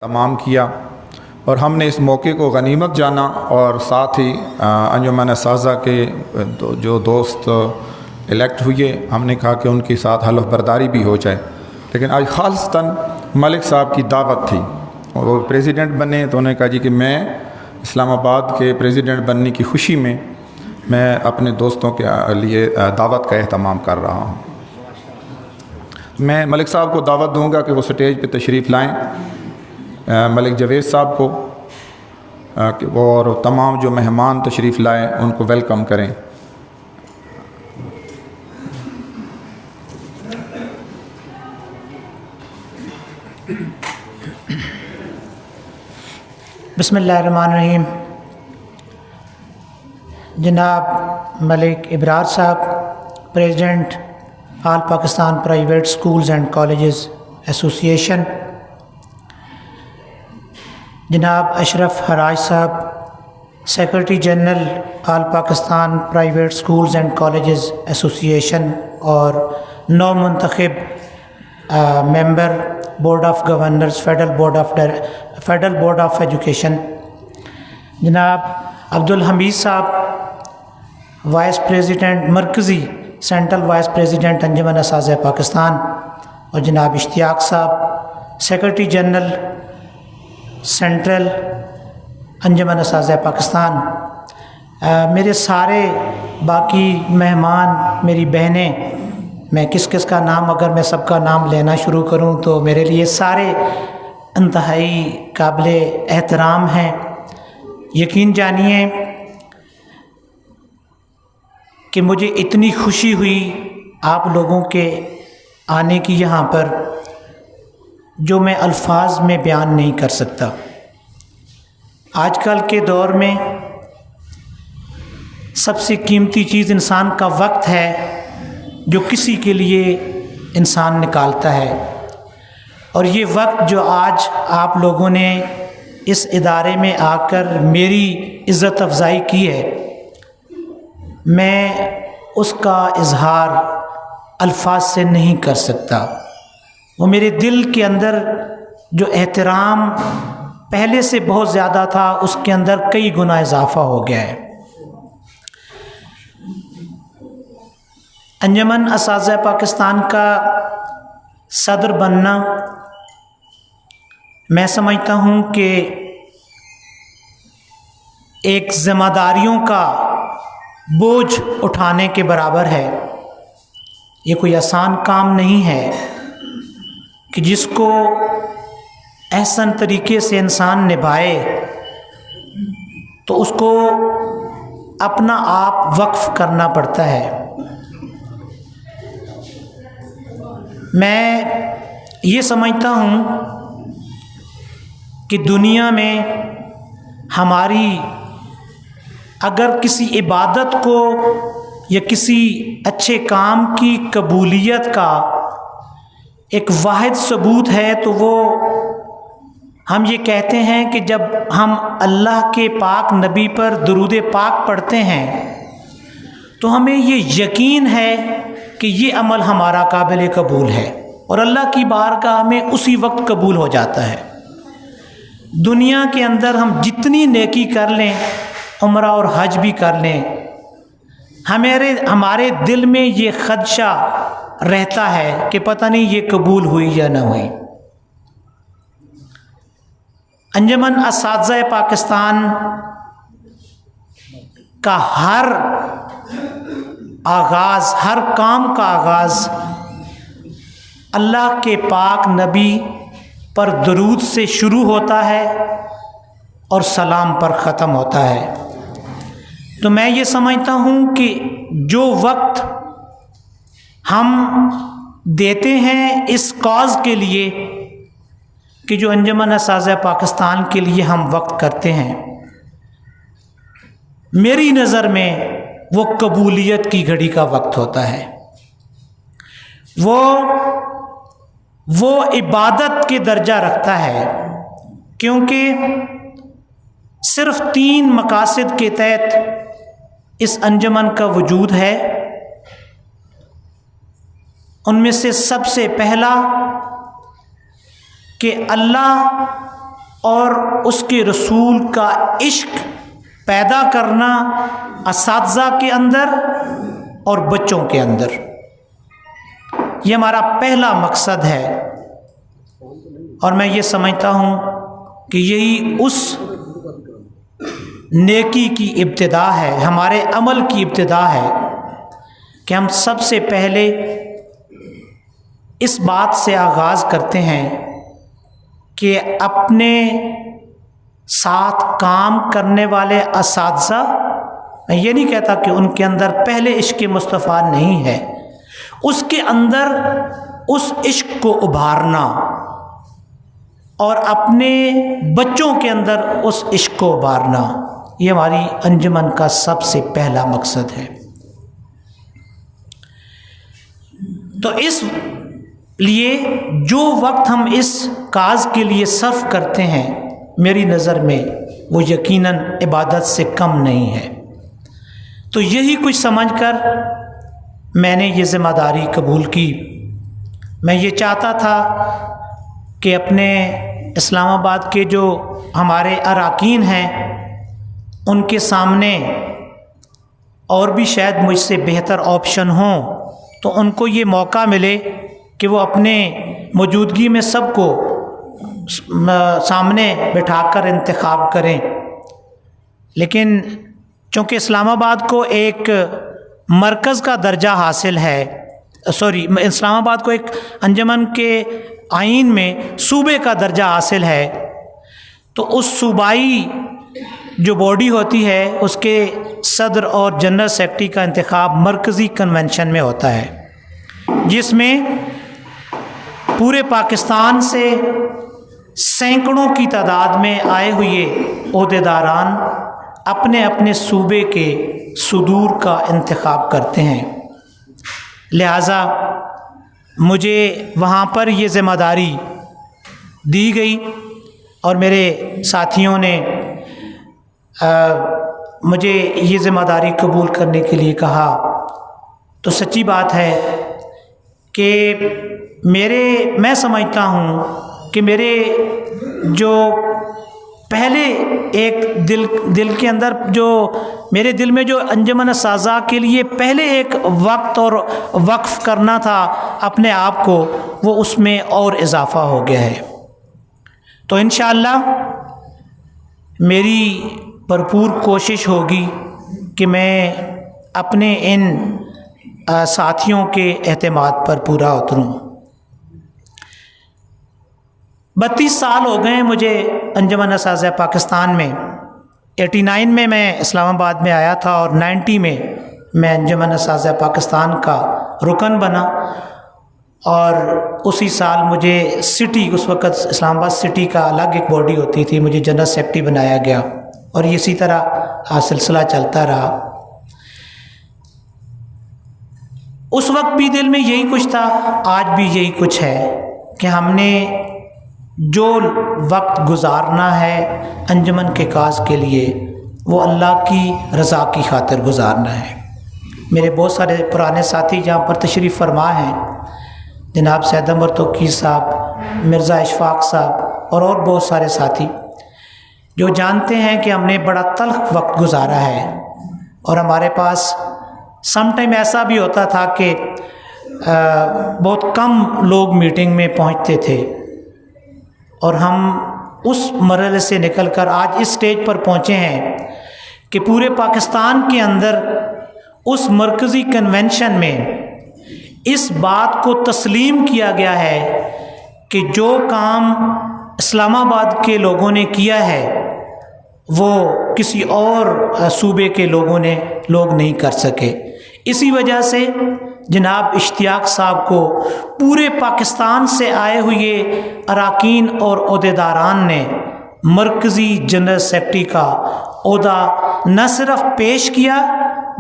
تمام کیا اور ہم نے اس موقع کو غنیمت جانا اور ساتھ ہی انجمن اساتذہ کے جو دوست الیکٹ ہوئے ہم نے کہا کہ ان کے ساتھ حلف برداری بھی ہو جائے. لیکن آج خالصتاً ملک صاحب کی دعوت تھی اور وہ پریزیڈنٹ بنے تو انہوں نے کہا جی کہ میں اسلام آباد کے پریزیڈنٹ بننے کی خوشی میں اپنے دوستوں کے لیے دعوت کا اہتمام کر رہا ہوں. میں ملک صاحب کو دعوت دوں گا کہ وہ سٹیج پہ تشریف لائیں. ملک جاوید صاحب کو اور تمام جو مہمان تشریف لائیں ان کو ویلکم کریں. بسم اللہ الرحمن الرحیم. جناب ملک ابرار صاحب، president all Pakistan private schools and colleges association, جناب اشرف حراج صاحب، secretary general all Pakistan private schools and colleges association اور نو منتخب member board of governors federal board of education, جناب عبدالحمید صاحب، وائس پریزیڈنٹ مرکزی سینٹرل وائس پریزیڈنٹ انجمن اساتذہ پاکستان، اور جناب اشتیاق صاحب، سیکرٹری جنرل سینٹرل انجمن اساتذہ پاکستان، میرے سارے باقی مہمان، میری بہنیں، میں کس کس کا نام اگر میں سب کا نام لینا شروع کروں تو میرے لیے سارے انتہائی قابل احترام ہیں. یقین جانیے کہ مجھے اتنی خوشی ہوئی آپ لوگوں کے آنے کی یہاں پر جو میں الفاظ میں بیان نہیں کر سکتا. آج کل کے دور میں سب سے قیمتی چیز انسان کا وقت ہے جو کسی کے لیے انسان نکالتا ہے، اور یہ وقت جو آج آپ لوگوں نے اس ادارے میں آ کر میری عزت افزائی کی ہے، میں اس کا اظہار الفاظ سے نہیں کر سکتا. وہ میرے دل کے اندر جو احترام پہلے سے بہت زیادہ تھا اس کے اندر کئی گنا اضافہ ہو گیا ہے. انجمن اساتذہ پاکستان کا صدر بننا میں سمجھتا ہوں کہ ایک ذمہ داریوں کا بوجھ اٹھانے کے برابر ہے. یہ کوئی آسان کام نہیں ہے کہ جس کو احسن طریقے سے انسان نبھائے تو اس کو اپنا آپ وقف کرنا پڑتا ہے. میں یہ سمجھتا ہوں کہ دنیا میں ہماری اگر کسی عبادت کو یا کسی اچھے کام کی قبولیت کا ایک واحد ثبوت ہے تو وہ ہم یہ کہتے ہیں کہ جب ہم اللہ کے پاک نبی پر درود پاک پڑھتے ہیں تو ہمیں یہ یقین ہے کہ یہ عمل ہمارا قابل قبول ہے اور اللہ کی بارگاہ میں اسی وقت قبول ہو جاتا ہے. دنیا کے اندر ہم جتنی نیکی کر لیں، عمرہ اور حج بھی کر لیں، ہمارے دل میں یہ خدشہ رہتا ہے کہ پتہ نہیں یہ قبول ہوئی یا نہ ہوئی. انجمن اساتذہ پاکستان کا ہر آغاز، ہر کام کا آغاز اللہ کے پاک نبی پر درود سے شروع ہوتا ہے اور سلام پر ختم ہوتا ہے. تو میں یہ سمجھتا ہوں کہ جو وقت ہم دیتے ہیں اس کاز کے لیے کہ جو انجمن اساتذہ پاکستان کے لیے ہم وقت کرتے ہیں، میری نظر میں وہ قبولیت کی گھڑی کا وقت ہوتا ہے. وہ عبادت کے درجہ رکھتا ہے، کیونکہ صرف 3 مقاصد کے تحت اس انجمن کا وجود ہے. ان میں سے سب سے پہلا کہ اللہ اور اس کے رسول کا عشق پیدا کرنا اساتذہ کے اندر اور بچوں کے اندر، یہ ہمارا پہلا مقصد ہے، اور میں یہ سمجھتا ہوں کہ یہی اس نیکی کی ابتدا ہے، ہمارے عمل کی ابتدا ہے کہ ہم سب سے پہلے اس بات سے آغاز کرتے ہیں کہ اپنے ساتھ کام کرنے والے اساتذہ، میں یہ نہیں کہتا کہ ان کے اندر پہلے عشق مصطفیٰ نہیں ہے، اس کے اندر اس عشق کو ابھارنا اور اپنے بچوں کے اندر اس عشق کو ابھارنا، یہ ہماری انجمن کا سب سے پہلا مقصد ہے۔ تو اس لیے جو وقت ہم اس کاز کے لیے صرف کرتے ہیں، میری نظر میں وہ یقیناً عبادت سے کم نہیں ہے۔ تو یہی کچھ سمجھ کر میں نے یہ ذمہ داری قبول کی۔ میں یہ چاہتا تھا کہ اپنے اسلام آباد کے جو ہمارے اراکین ہیں ان کے سامنے اور بھی شاید مجھ سے بہتر آپشن ہوں، تو ان کو یہ موقع ملے کہ وہ اپنے موجودگی میں سب کو سامنے بٹھا کر انتخاب کریں، لیکن چونکہ اسلام آباد کو ایک مرکز کا درجہ حاصل ہے، اسلام آباد کو ایک انجمن کے آئین میں صوبے کا درجہ حاصل ہے، تو اس صوبائی جو باڈی ہوتی ہے اس کے صدر اور جنرل سیکرٹری کا انتخاب مرکزی کنونشن میں ہوتا ہے، جس میں پورے پاکستان سے سینکڑوں کی تعداد میں آئے ہوئے عہدیداران اپنے اپنے صوبے کے صدور کا انتخاب کرتے ہیں۔ لہٰذا مجھے وہاں پر یہ ذمہ داری دی گئی اور میرے ساتھیوں نے مجھے یہ ذمہ داری قبول کرنے کے لیے کہا۔ تو سچی بات ہے کہ میں سمجھتا ہوں کہ میرے جو پہلے ایک دل کے اندر جو میرے دل میں جو انجمن اساتذہ کے لیے پہلے ایک وقت اور وقف کرنا تھا اپنے آپ کو، وہ اس میں اور اضافہ ہو گیا ہے۔ تو انشاءاللہ میری بھرپور کوشش ہوگی کہ میں اپنے ان ساتھیوں کے اعتماد پر پورا اتروں۔ 32 سال ہو گئے مجھے انجمن اساتذہ پاکستان میں۔ 89 میں اسلام آباد میں آیا تھا اور 90 میں میں انجمن اساتذہ پاکستان کا رکن بنا، اور اسی سال مجھے سٹی، اس وقت اسلام آباد سٹی کا الگ ایک باڈی ہوتی تھی، مجھے جنرل سیکرٹری بنایا گیا، اور اسی طرح سلسلہ چلتا رہا۔ اس وقت بھی دل میں یہی کچھ تھا، آج بھی یہی کچھ ہے کہ ہم نے جو وقت گزارنا ہے انجمن کے کاز کے لیے وہ اللہ کی رضا کی خاطر گزارنا ہے۔ میرے بہت سارے پرانے ساتھی جہاں پر تشریف فرما ہیں، جناب سید عمر توقیر صاحب، مرزا اشفاق صاحب اور بہت سارے ساتھی جو جانتے ہیں کہ ہم نے بڑا تلخ وقت گزارا ہے، اور ہمارے پاس سم ٹائم ایسا بھی ہوتا تھا کہ بہت کم لوگ میٹنگ میں پہنچتے تھے، اور ہم اس مرحلے سے نکل کر آج اس سٹیج پر پہنچے ہیں کہ پورے پاکستان کے اندر اس مرکزی کنونشن میں اس بات کو تسلیم کیا گیا ہے کہ جو کام اسلام آباد کے لوگوں نے کیا ہے وہ کسی اور صوبے کے لوگ نہیں کر سکے۔ اسی وجہ سے جناب اشتیاق صاحب کو پورے پاکستان سے آئے ہوئے اراکین اور عہدیداران نے مرکزی جنرل سیکرٹری کا عہدہ نہ صرف پیش کیا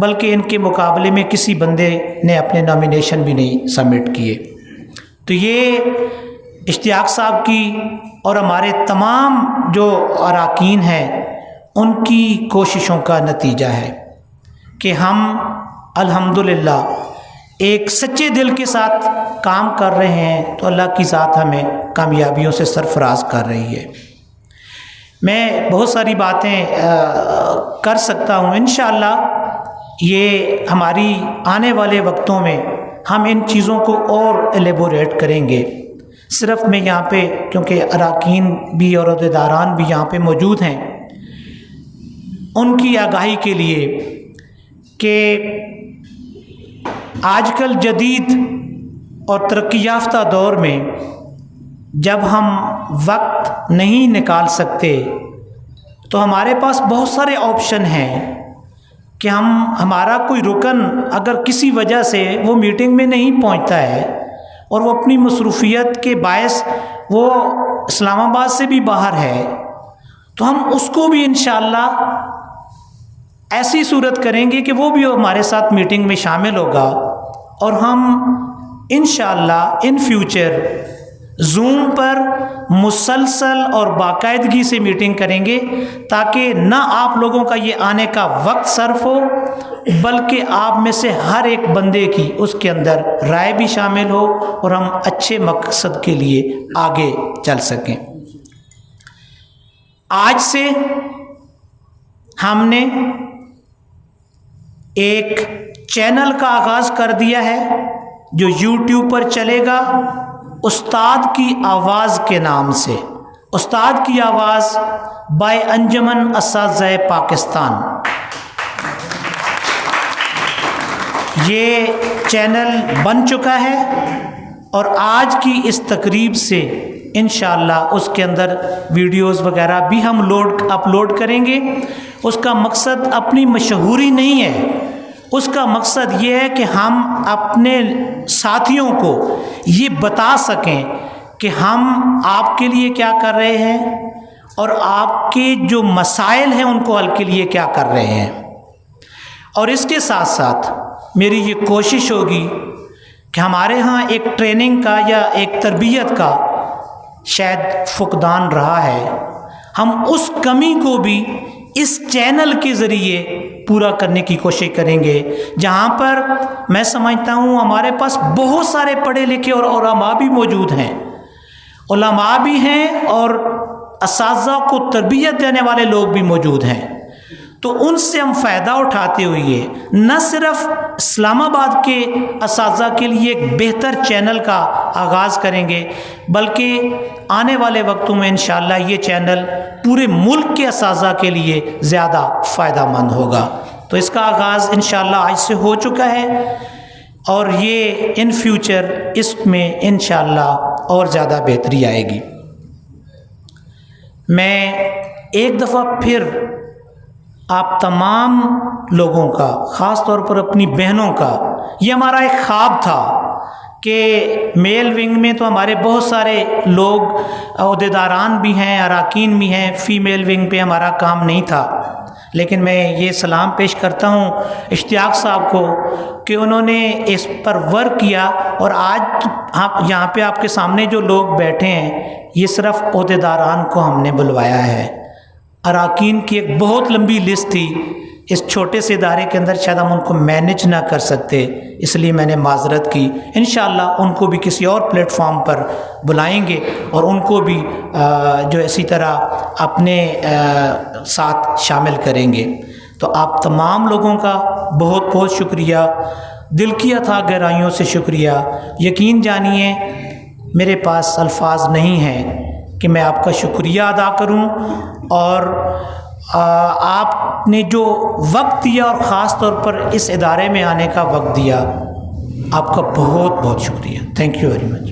بلکہ ان کے مقابلے میں کسی بندے نے اپنے نامینیشن بھی نہیں سبمٹ کیے۔ تو یہ اشتیاق صاحب کی اور ہمارے تمام جو اراکین ہیں ان کی کوششوں کا نتیجہ ہے کہ ہم الحمدللہ ایک سچے دل کے ساتھ کام کر رہے ہیں، تو اللہ کی ذات ہمیں کامیابیوں سے سرفراز کر رہی ہے۔ میں بہت ساری باتیں کر سکتا ہوں. انشاءاللہ یہ ہماری آنے والے وقتوں میں ہم ان چیزوں کو اور ایلیبوریٹ کریں گے. صرف میں یہاں پہ کیونکہ اراکین بھی اور عہدیداران بھی یہاں پہ موجود ہیں، ان کی آگاہی کے لیے کہ آج کل جدید اور ترقی یافتہ دور میں جب ہم وقت نہیں نکال سکتے تو ہمارے پاس بہت سارے آپشن ہیں کہ ہمارا کوئی رکن اگر کسی وجہ سے وہ میٹنگ میں نہیں پہنچتا ہے اور وہ اپنی مصروفیت کے باعث وہ اسلام آباد سے بھی باہر ہے، تو ہم اس کو بھی انشاءاللہ ایسی صورت کریں گے کہ وہ بھی ہمارے ساتھ میٹنگ میں شامل ہوگا، اور ہم انشاءاللہ ان فیوچر زوم پر مسلسل اور باقاعدگی سے میٹنگ کریں گے، تاکہ نہ آپ لوگوں کا یہ آنے کا وقت صرف ہو بلکہ آپ میں سے ہر ایک بندے کی اس کے اندر رائے بھی شامل ہو اور ہم اچھے مقصد کے لیے آگے چل سکیں. آج سے ہم نے ایک چینل کا آغاز کر دیا ہے جو یوٹیوب پر چلے گا، استاد کی آواز کے نام سے. استاد کی آواز بائی انجمن اساتذہ پاکستان. یہ چینل بن چکا ہے اور آج کی اس تقریب سے انشاءاللہ اس کے اندر ویڈیوز وغیرہ بھی ہم اپلوڈ کریں گے. اس کا مقصد اپنی مشہوری نہیں ہے، اس کا مقصد یہ ہے کہ ہم اپنے ساتھیوں کو یہ بتا سکیں کہ ہم آپ کے لیے کیا کر رہے ہیں اور آپ کے جو مسائل ہیں ان کو حل کے لیے کیا کر رہے ہیں. اور اس کے ساتھ ساتھ میری یہ کوشش ہوگی کہ ہمارے ہاں ایک ٹریننگ کا یا ایک تربیت کا شاید فقدان رہا ہے، ہم اس کمی کو بھی اس چینل کے ذریعے پورا کرنے کی کوشش کریں گے، جہاں پر میں سمجھتا ہوں ہمارے پاس بہت سارے پڑھے لکھے اور علماء بھی موجود ہیں، علماء بھی ہیں اور اساتذہ کو تربیت دینے والے لوگ بھی موجود ہیں. تو ان سے ہم فائدہ اٹھاتے ہوئے نہ صرف اسلام آباد کے اساتذہ کے لیے ایک بہتر چینل کا آغاز کریں گے، بلکہ آنے والے وقتوں میں انشاءاللہ یہ چینل پورے ملک کے اساتذہ کے لیے زیادہ فائدہ مند ہوگا. تو اس کا آغاز انشاءاللہ آج سے ہو چکا ہے اور یہ ان فیوچر اس میں انشاءاللہ اور زیادہ بہتری آئے گی. میں ایک دفعہ پھر آپ تمام لوگوں کا، خاص طور پر اپنی بہنوں کا، یہ ہمارا ایک خواب تھا کہ میل ونگ میں تو ہمارے بہت سارے لوگ عہدیداران بھی ہیں، اراکین بھی ہیں، فیمیل ونگ پہ ہمارا کام نہیں تھا. لیکن میں یہ سلام پیش کرتا ہوں اشتیاق صاحب کو کہ انہوں نے اس پر ورک کیا، اور آج آپ یہاں پہ آپ کے سامنے جو لوگ بیٹھے ہیں یہ صرف عہدیداران کو ہم نے بلوایا ہے. اراکین کی ایک بہت لمبی لسٹ تھی، اس چھوٹے سے ادارے کے اندر شاید ہم ان کو مینج نہ کر سکتے، اس لیے میں نے معذرت کی. انشاءاللہ ان کو بھی کسی اور پلیٹ فارم پر بلائیں گے اور ان کو بھی جو اسی طرح اپنے ساتھ شامل کریں گے. تو آپ تمام لوگوں کا بہت بہت شکریہ، دل کی اتھاہ گہرائیوں سے شکریہ. یقین جانیے میرے پاس الفاظ نہیں ہیں کہ میں آپ کا شکریہ ادا کروں، اور آپ نے جو وقت دیا اور خاص طور پر اس ادارے میں آنے کا وقت دیا، آپ کا بہت بہت شکریہ. Thank you very much.